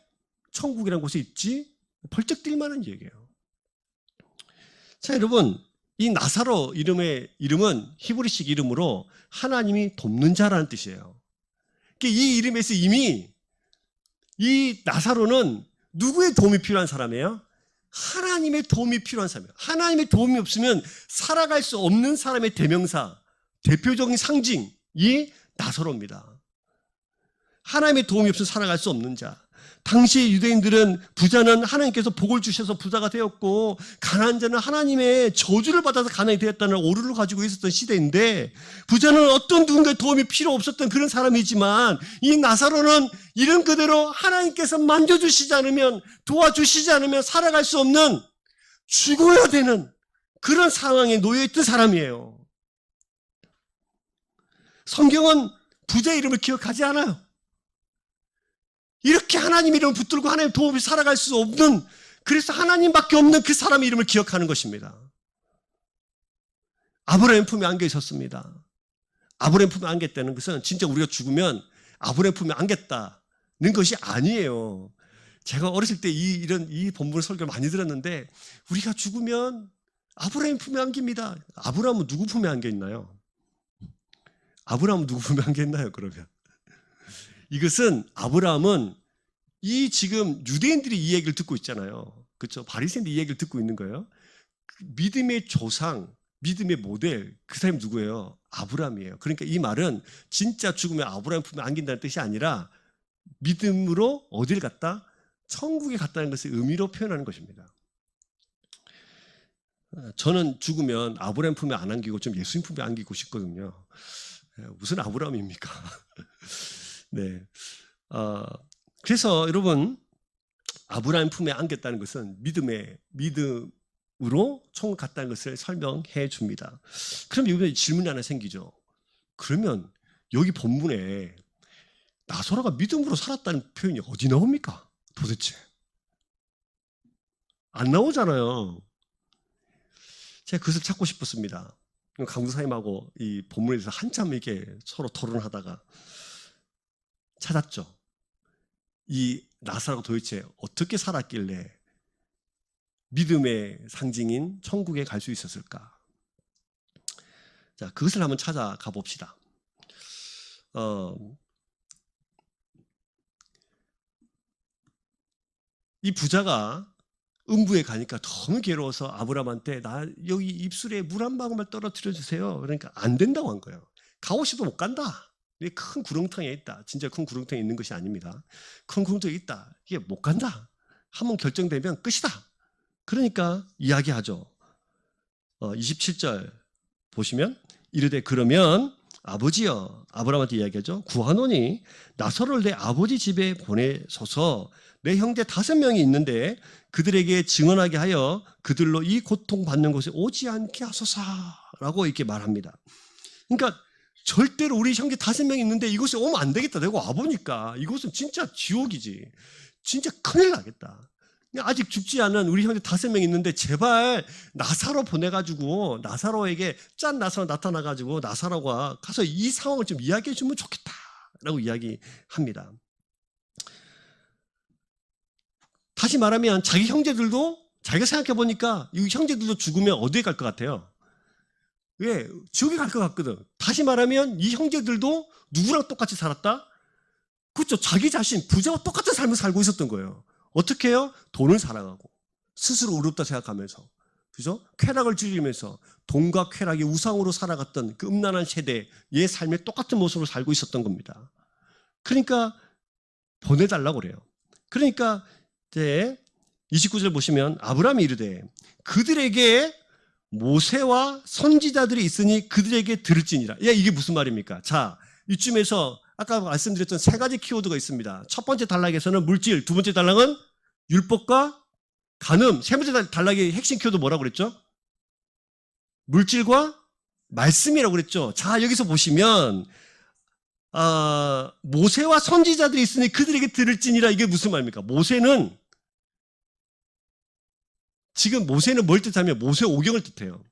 천국이라는 곳에 있지? 펄쩍 뛸 만한 얘기예요. 자, 여러분, 이 나사로 이름은 히브리식 이름으로 하나님이 돕는 자라는 뜻이에요. 이 이름에서 이미 이 나사로는 누구의 도움이 필요한 사람이에요? 하나님의 도움이 필요한 사람이에요. 하나님의 도움이 없으면 살아갈 수 없는 사람의 대명사, 대표적인 상징이 나사로입니다. 하나님의 도움이 없으면 살아갈 수 없는 자. 당시 유대인들은 부자는 하나님께서 복을 주셔서 부자가 되었고, 가난한 자는 하나님의 저주를 받아서 가난이 되었다는 오류를 가지고 있었던 시대인데, 부자는 어떤 누군가의 도움이 필요 없었던 그런 사람이지만, 이 나사로는 이런 그대로 하나님께서 만져주시지 않으면, 도와주시지 않으면 살아갈 수 없는, 죽어야 되는 그런 상황에 놓여있던 사람이에요. 성경은 부자의 이름을 기억하지 않아요. 이렇게 하나님 이름을 붙들고 하나님 도움이 살아갈 수 없는, 그래서 하나님밖에 없는 그 사람의 이름을 기억하는 것입니다. 아브라함 품에 안겨 있었습니다. 아브라함 품에 안겼다는 것은 진짜 우리가 죽으면 아브라함 품에 안겼다는 것이 아니에요. 제가 어렸을 때 이 본문 설교를 많이 들었는데, 우리가 죽으면 아브라함 품에 안깁니다. 아브라함은 누구 품에 안겨 있나요? 아브라함은 누구 품에 안겨 있나요, 그러면? 이것은 아브라함은 이 지금 유대인들이 이 얘기를 듣고 있잖아요. 그렇죠? 바리새인들이 이 얘기를 듣고 있는 거예요. 믿음의 조상, 믿음의 모델, 그 사람이 누구예요? 아브라함이에요. 그러니까 이 말은 진짜 죽으면 아브라함 품에 안긴다는 뜻이 아니라 믿음으로 어딜 갔다? 천국에 갔다는 것을 의미로 표현하는 것입니다. 저는 죽으면 아브라함 품에 안 안기고 좀 예수님 품에 안기고 싶거든요. 무슨 아브라함입니까? 네. 그래서 여러분, 아브라함 품에 안겼다는 것은 믿음으로 천국 갔다는 것을 설명해 줍니다. 그럼 여기 질문이 하나 생기죠. 그러면 여기 본문에 나사로가 믿음으로 살았다는 표현이 어디 나옵니까? 도대체 안 나오잖아요. 제가 그것을 찾고 싶었습니다. 강도사님하고 이 본문에 대해서 한참 이렇게 서로 토론하다가 찾았죠. 이 나사로가 도대체 어떻게 살았길래 믿음의 상징인 천국에 갈 수 있었을까? 자, 그것을 한번 찾아가 봅시다. 이 부자가 음부에 가니까 너무 괴로워서 아브라함한테 나 여기 입술에 물 한 방울만 떨어뜨려 주세요. 그러니까 안 된다고 한 거예요. 가고 싶어도 못 간다. 큰 구렁텅이에 있다. 진짜 큰 구렁텅이에 있는 것이 아닙니다. 큰 구렁텅이에 있다. 이게 못 간다. 한번 결정되면 끝이다. 그러니까 이야기하죠. 27절 보시면 이르되 그러면 아버지여, 아브라함한테 이야기하죠. 구하노니 나사로를 내 아버지 집에 보내소서. 내 형제 5명이 있는데 그들에게 증언하게 하여 그들로 이 고통받는 곳에 오지 않게 하소서라고 이렇게 말합니다. 그러니까 절대로 우리 형제 5명이 있는데 이곳에 오면 안 되겠다. 내가 와보니까 이곳은 진짜 지옥이지. 진짜 큰일 나겠다. 아직 죽지 않은 우리 형제 5명이 있는데 제발 나사로 보내가지고 나사로에게 짠 나사로 나타나가지고 나사로가 가서 이 상황을 좀 이야기해 주면 좋겠다라고 이야기합니다. 다시 말하면 자기 형제들도 자기가 생각해 보니까 이 형제들도 죽으면 어디에 갈 것 같아요? 왜? 지옥에 갈 것 같거든. 다시 말하면 이 형제들도 누구랑 똑같이 살았다? 그렇죠. 자기 자신 부자와 똑같은 삶을 살고 있었던 거예요. 어떻게 해요? 돈을 사랑하고 스스로 어렵다 생각하면서, 그죠? 쾌락을 즐기면서 돈과 쾌락이 우상으로 살아갔던 그 음란한 세대의 삶의 똑같은 모습으로 살고 있었던 겁니다. 그러니까 보내달라고 그래요. 그러니까 이제 29절 보시면 아브라함이 이르되 그들에게 모세와 선지자들이 있으니 그들에게 들을지니라. 이게 무슨 말입니까? 자, 이쯤에서 아까 말씀드렸던 세 가지 키워드가 있습니다. 첫 번째 단락에서는 물질, 두 번째 단락은 율법과 간음, 세 번째 단락의 핵심 키워드 뭐라고 그랬죠? 물질과 말씀이라고 그랬죠. 자, 여기서 보시면 모세와 선지자들이 있으니 그들에게 들을지니라. 이게 무슨 말입니까? 모세는 뭘 뜻하면 모세오경을 뜻해요.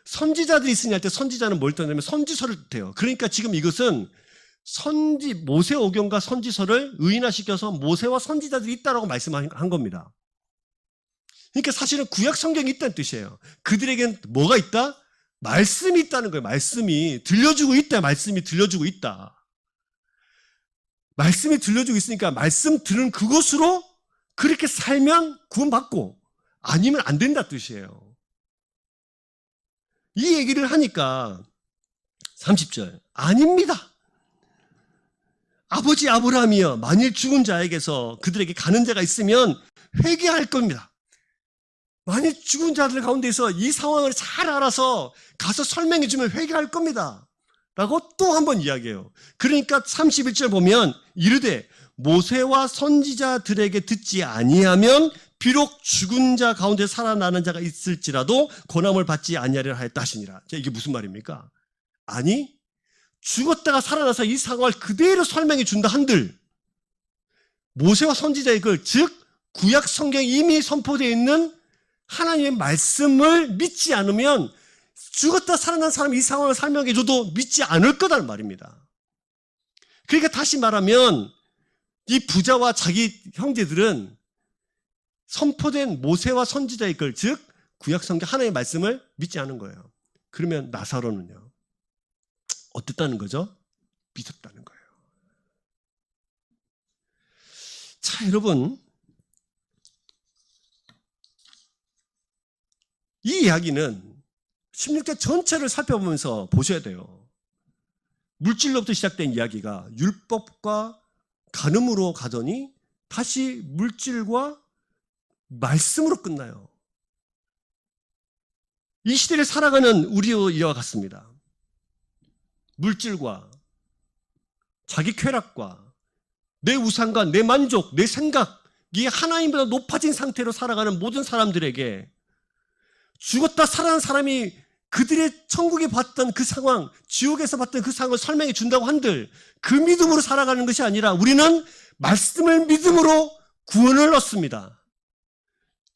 선지자들이 있으니 할 때 선지자는 뭘 뜻하냐면 선지서를 뜻해요. 그러니까 지금 이것은 모세오경과 선지서를 의인화시켜서 모세와 선지자들이 있다라고 말씀한 겁니다. 그러니까 사실은 구약 성경이 있다는 뜻이에요. 그들에겐 뭐가 있다? 말씀이 있다는 거예요. 말씀이 들려주고 있다. 말씀이 들려주고 있다. 말씀이 들려주고 있으니까 말씀 들은 그것으로 그렇게 살면 구원받고 아니면 안 된다 뜻이에요. 이 얘기를 하니까 30절 아닙니다. 아버지 아브라함이여 만일 죽은 자에게서 그들에게 가는 자가 있으면 회개할 겁니다. 만일 죽은 자들 가운데서 이 상황을 잘 알아서 가서 설명해 주면 회개할 겁니다. 라고 또 한 번 이야기해요. 그러니까 31절 보면 이르되 모세와 선지자들에게 듣지 아니하면 비록 죽은 자 가운데 살아나는 자가 있을지라도 권함을 받지 아니하리라 하였다 하시니라. 이게 무슨 말입니까? 아니 죽었다가 살아나서 이 상황을 그대로 설명해 준다 한들 모세와 선지자의 글, 즉 구약 성경에 이미 선포되어 있는 하나님의 말씀을 믿지 않으면 죽었다 살아난 사람이 이 상황을 설명해 줘도 믿지 않을 거다는 말입니다. 그러니까 다시 말하면 이 부자와 자기 형제들은 선포된 모세와 선지자의 글, 즉 구약 성경 하나님의 말씀을 믿지 않은 거예요. 그러면 나사로는요? 어땠다는 거죠? 믿었다는 거예요. 자, 여러분, 이 이야기는 16장 전체를 살펴보면서 보셔야 돼요. 물질로부터 시작된 이야기가 율법과 간음으로 가더니 다시 물질과 말씀으로 끝나요. 이 시대를 살아가는 우리와 같습니다. 물질과 자기 쾌락과 내 우상과 내 만족, 내 생각이 하나님보다 높아진 상태로 살아가는 모든 사람들에게 죽었다 살아난 사람이 그들의 천국에 봤던 그 상황, 지옥에서 봤던 그 상황을 설명해 준다고 한들 그 믿음으로 살아가는 것이 아니라 우리는 말씀을 믿음으로 구원을 얻습니다.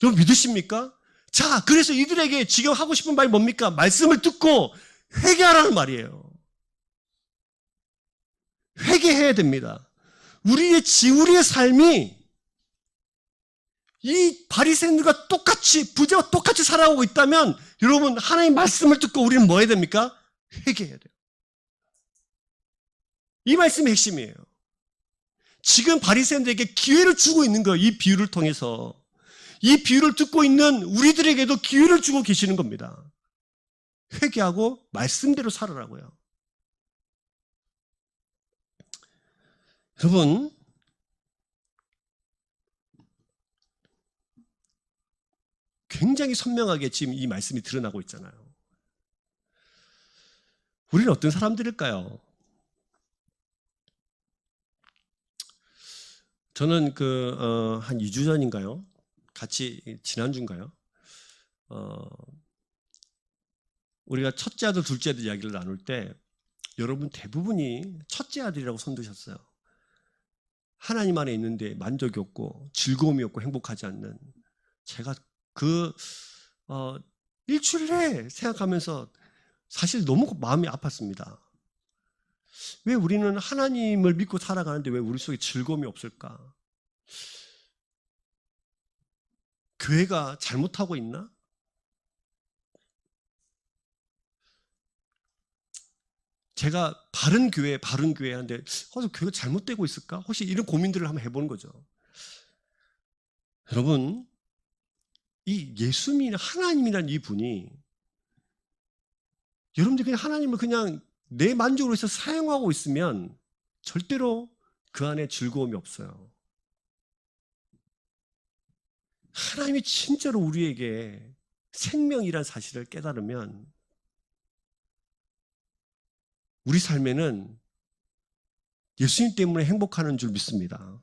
여러분 믿으십니까? 자, 그래서 이들에게 지금 하고 싶은 말이 뭡니까? 말씀을 듣고 회개하라는 말이에요. 회개해야 됩니다. 우리의 삶이 이 바리새인들과 똑같이 부자와 똑같이 살아오고 있다면 여러분 하나님 말씀을 듣고 우리는 뭐 해야 됩니까? 회개해야 돼요. 이 말씀이 핵심이에요. 지금 바리새인들에게 기회를 주고 있는 거예요. 이 비유를 통해서. 이 비유를 듣고 있는 우리들에게도 기회를 주고 계시는 겁니다. 회개하고 말씀대로 살아라고요. 여러분, 굉장히 선명하게 지금 이 말씀이 드러나고 있잖아요. 우리는 어떤 사람들일까요? 저는 한 2주 전인가요? 같이 지난주인가요? 우리가 첫째 아들, 둘째 아들 이야기를 나눌 때 여러분 대부분이 첫째 아들이라고 손드셨어요. 하나님 안에 있는데 만족이 없고 즐거움이 없고 행복하지 않는, 제가 일주일 내에 생각하면서 사실 너무 마음이 아팠습니다. 왜 우리는 하나님을 믿고 살아가는데 왜 우리 속에 즐거움이 없을까? 교회가 잘못하고 있나? 제가 바른 교회 하는데 교회가 잘못되고 있을까? 혹시 이런 고민들을 한번 해보는 거죠. 여러분, 이 예수님, 하나님이란 이 분이 여러분들이 그냥 하나님을 그냥 내 만족으로 해서 사용하고 있으면 절대로 그 안에 즐거움이 없어요. 하나님이 진짜로 우리에게 생명이란 사실을 깨달으면 우리 삶에는 예수님 때문에 행복하는 줄 믿습니다.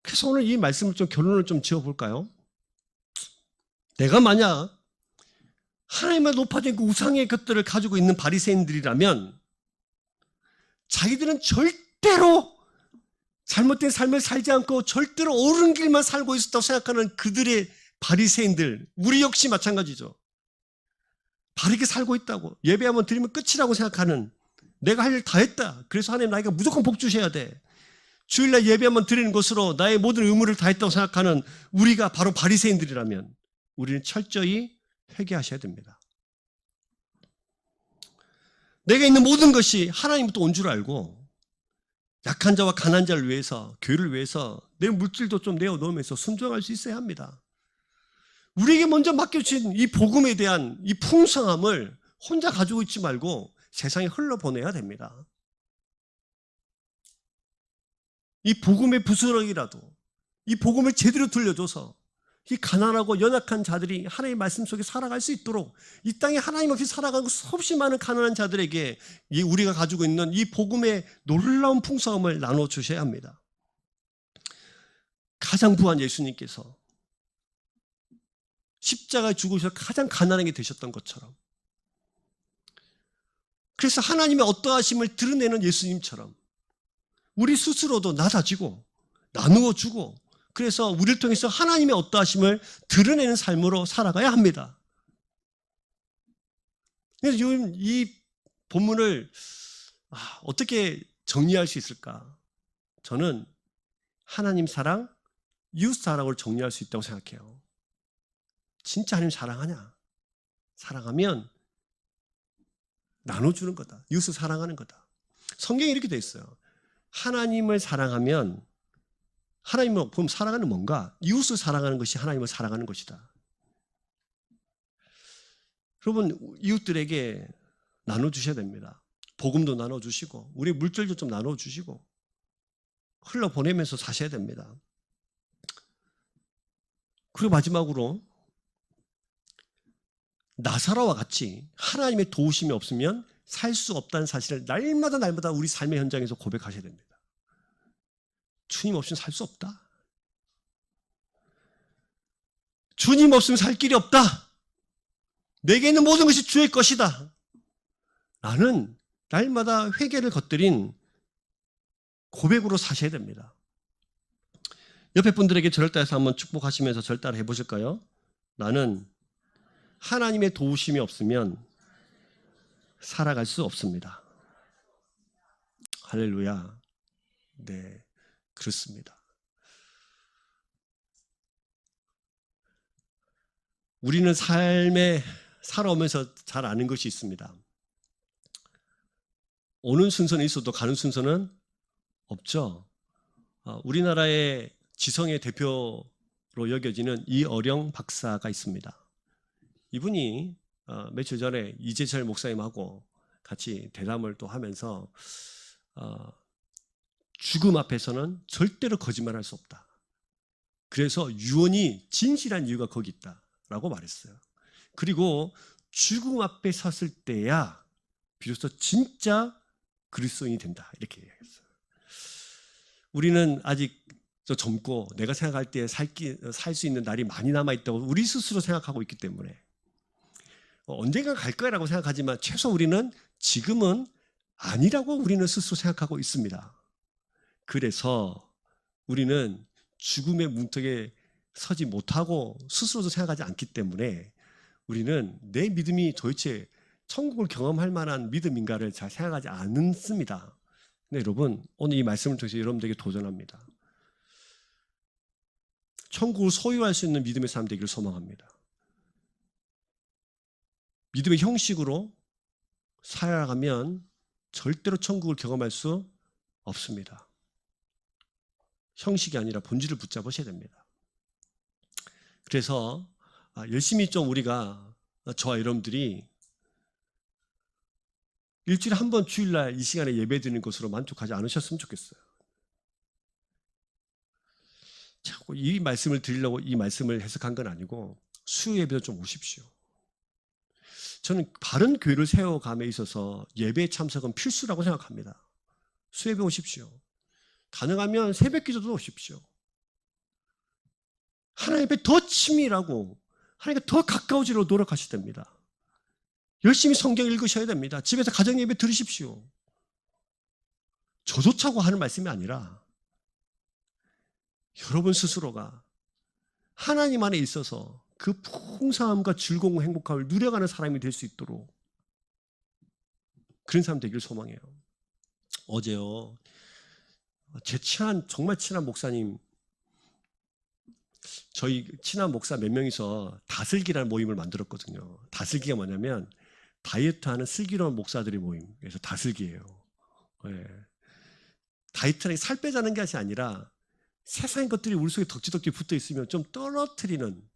그래서 오늘 이 말씀을 결론을 지어볼까요? 내가 만약 하나님만 높아진 그 우상의 것들을 가지고 있는 바리새인들이라면 자기들은 절대로 잘못된 삶을 살지 않고 절대로 옳은 길만 살고 있었다고 생각하는 그들의 바리새인들, 우리 역시 마찬가지죠. 바르게 살고 있다고, 예배 한번 드리면 끝이라고 생각하는, 내가 할 일 다 했다, 그래서 하나님 나에게 무조건 복 주셔야 돼, 주일날 예배 한번 드리는 것으로 나의 모든 의무를 다 했다고 생각하는 우리가 바로 바리새인들이라면 우리는 철저히 회개하셔야 됩니다. 내가 있는 모든 것이 하나님부터 온 줄 알고 약한 자와 가난한 자를 위해서, 교회를 위해서 내 물질도 좀 내어놓으면서 순종할 수 있어야 합니다. 우리에게 먼저 맡겨주신 이 복음에 대한 이 풍성함을 혼자 가지고 있지 말고 세상에 흘러보내야 됩니다. 이 복음의 부스러기라도 이 복음을 제대로 들려줘서 이 가난하고 연약한 자들이 하나님의 말씀 속에 살아갈 수 있도록, 이 땅에 하나님 없이 살아가고 수없이 많은 가난한 자들에게 우리가 가지고 있는 이 복음의 놀라운 풍성함을 나눠주셔야 합니다. 가장 부한 예수님께서 십자가에 죽으셔서 가장 가난하게 되셨던 것처럼, 그래서 하나님의 어떠하심을 드러내는 예수님처럼 우리 스스로도 낮아지고 나누어주고, 그래서 우리를 통해서 하나님의 어떠하심을 드러내는 삶으로 살아가야 합니다. 그래서 이 본문을 어떻게 정리할 수 있을까? 저는 하나님 사랑, 이웃 사랑을 정리할 수 있다고 생각해요. 진짜 하나님 사랑하냐? 사랑하면 나눠주는 거다. 이웃을 사랑하는 거다. 성경에 이렇게 돼 있어요. 하나님을 사랑하면, 하나님을 보면 사랑하는 뭔가? 이웃을 사랑하는 것이 하나님을 사랑하는 것이다. 여러분, 이웃들에게 나눠주셔야 됩니다. 복음도 나눠주시고 우리 물질도 좀 나눠주시고 흘러보내면서 사셔야 됩니다. 그리고 마지막으로 나사로와 같이 하나님의 도우심이 없으면 살 수 없다는 사실을 날마다 우리 삶의 현장에서 고백하셔야 됩니다. 주님 없이는 살 수 없다. 주님 없으면 살 길이 없다. 내게 있는 모든 것이 주의 것이다. 나는 날마다 회개를 겉들인 고백으로 사셔야 됩니다. 옆에 분들에게 저를 따라서 한번 축복하시면서 저를 따라 해보실까요? 나는 하나님의 도우심이 없으면 살아갈 수 없습니다. 할렐루야. 네, 그렇습니다. 우리는 삶에 살아오면서 잘 아는 것이 있습니다. 오는 순서는 있어도 가는 순서는 없죠. 우리나라의 지성의 대표로 여겨지는 이어령 박사가 있습니다. 이분이 며칠 전에 이재철 목사님하고 같이 대담을 또 하면서 죽음 앞에서는 절대로 거짓말할 수 없다. 그래서 유언이 진실한 이유가 거기 있다라고 말했어요. 그리고 죽음 앞에 섰을 때야 비로소 진짜 그리스도인이 된다, 이렇게 얘기했어요. 우리는 아직 젊고 내가 생각할 때 살 수 있는 날이 많이 남아있다고 우리 스스로 생각하고 있기 때문에 언젠가 갈 거라고 생각하지만 최소 우리는 지금은 아니라고 우리는 스스로 생각하고 있습니다. 그래서 우리는 죽음의 문턱에 서지 못하고 스스로도 생각하지 않기 때문에 우리는 내 믿음이 도대체 천국을 경험할 만한 믿음인가를 잘 생각하지 않습니다. 근데 여러분, 오늘 이 말씀을 통해서 여러분들에게 도전합니다. 천국을 소유할 수 있는 믿음의 사람 되기를 소망합니다. 믿음의 형식으로 살아가면 절대로 천국을 경험할 수 없습니다. 형식이 아니라 본질을 붙잡으셔야 됩니다. 그래서 열심히 좀 우리가, 저와 여러분들이 일주일에 한 번 주일날 이 시간에 예배 드리는 것으로 만족하지 않으셨으면 좋겠어요. 자꾸 이 말씀을 드리려고 이 말씀을 해석한 건 아니고 수요 예배도 좀 오십시오. 저는 바른 교회를 세워감에 있어서 예배 참석은 필수라고 생각합니다. 수요 예배 오십시오. 가능하면 새벽 기도도 오십시오. 하나님 앞에 더 친밀하고 하나님께 더 가까워지려고 노력하셔야 됩니다. 열심히 성경 읽으셔야 됩니다. 집에서 가정 예배 들으십시오. 저조차고 하는 말씀이 아니라 여러분 스스로가 하나님 안에 있어서 그 풍성함과 즐거움과 행복함을 누려가는 사람이 될 수 있도록 그런 사람 되기를 소망해요. 어제요, 제 정말 친한 목사님, 저희 친한 목사 몇 명이서 다슬기라는 모임을 만들었거든요. 다슬기가 뭐냐면 다이어트하는 슬기로운 목사들의 모임. 그래서 다슬기예요. 네. 다이어트는 살 빼자는 것이 아니라 세상의 것들이 우리 속에 덕지덕지 붙어 있으면 좀 떨어뜨리는,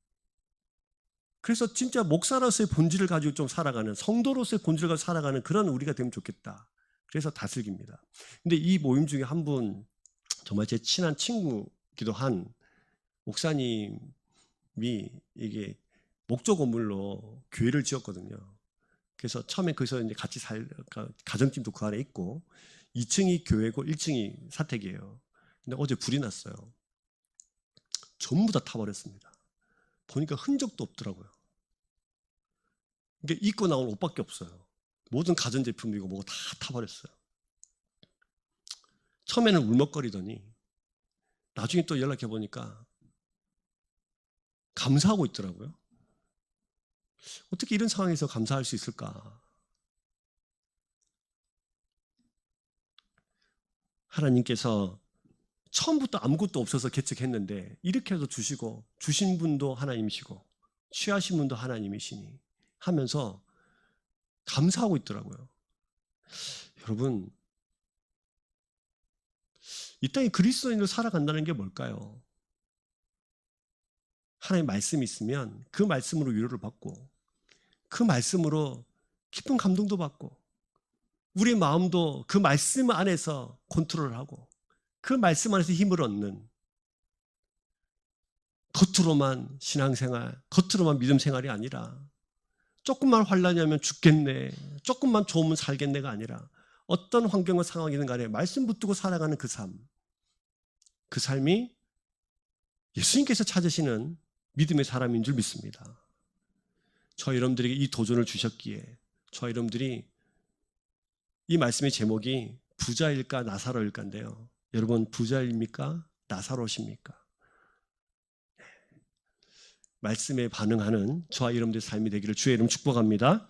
그래서 진짜 목사로서의 본질을 가지고 좀 살아가는, 성도로서의 본질을 가지고 살아가는 그런 우리가 되면 좋겠다. 그래서 다슬기입니다. 근데 이 모임 중에 한 분, 정말 제 친한 친구기도 한 목사님이 이게 목조 건물로 교회를 지었거든요. 그래서 처음에 거기서 이제 같이 가정집도 그 안에 있고 2층이 교회고 1층이 사택이에요. 근데 어제 불이 났어요. 전부 다 타버렸습니다. 보니까 흔적도 없더라고요. 그러니까 입고 나온 옷밖에 없어요. 모든 가전제품이고 뭐고 다 타버렸어요. 처음에는 울먹거리더니 나중에 또 연락해 보니까 감사하고 있더라고요. 어떻게 이런 상황에서 감사할 수 있을까? 하나님께서 처음부터 아무것도 없어서 개척했는데 이렇게 해서 주시고, 주신 분도 하나님이시고 취하신 분도 하나님이시니 하면서 감사하고 있더라고요. 여러분, 이 땅에 그리스도인으로 살아간다는 게 뭘까요? 하나님의 말씀이 있으면 그 말씀으로 위로를 받고 그 말씀으로 깊은 감동도 받고 우리 마음도 그 말씀 안에서 컨트롤하고 그 말씀 안에서 힘을 얻는, 겉으로만 신앙생활, 겉으로만 믿음 생활이 아니라 조금만 환난이 하면 죽겠네, 조금만 좋으면 살겠네가 아니라 어떤 환경과 상황이든 간에 말씀 붙들고 살아가는 그 삶, 그 삶이 예수님께서 찾으시는 믿음의 사람인 줄 믿습니다. 저 여러분들에게 이 도전을 주셨기에 저 여러분들이, 이 말씀의 제목이 부자일까 나사로일까인데요. 여러분, 부자입니까? 나사로십니까? 말씀에 반응하는 저와 여러분들의 삶이 되기를 주의 이름 축복합니다.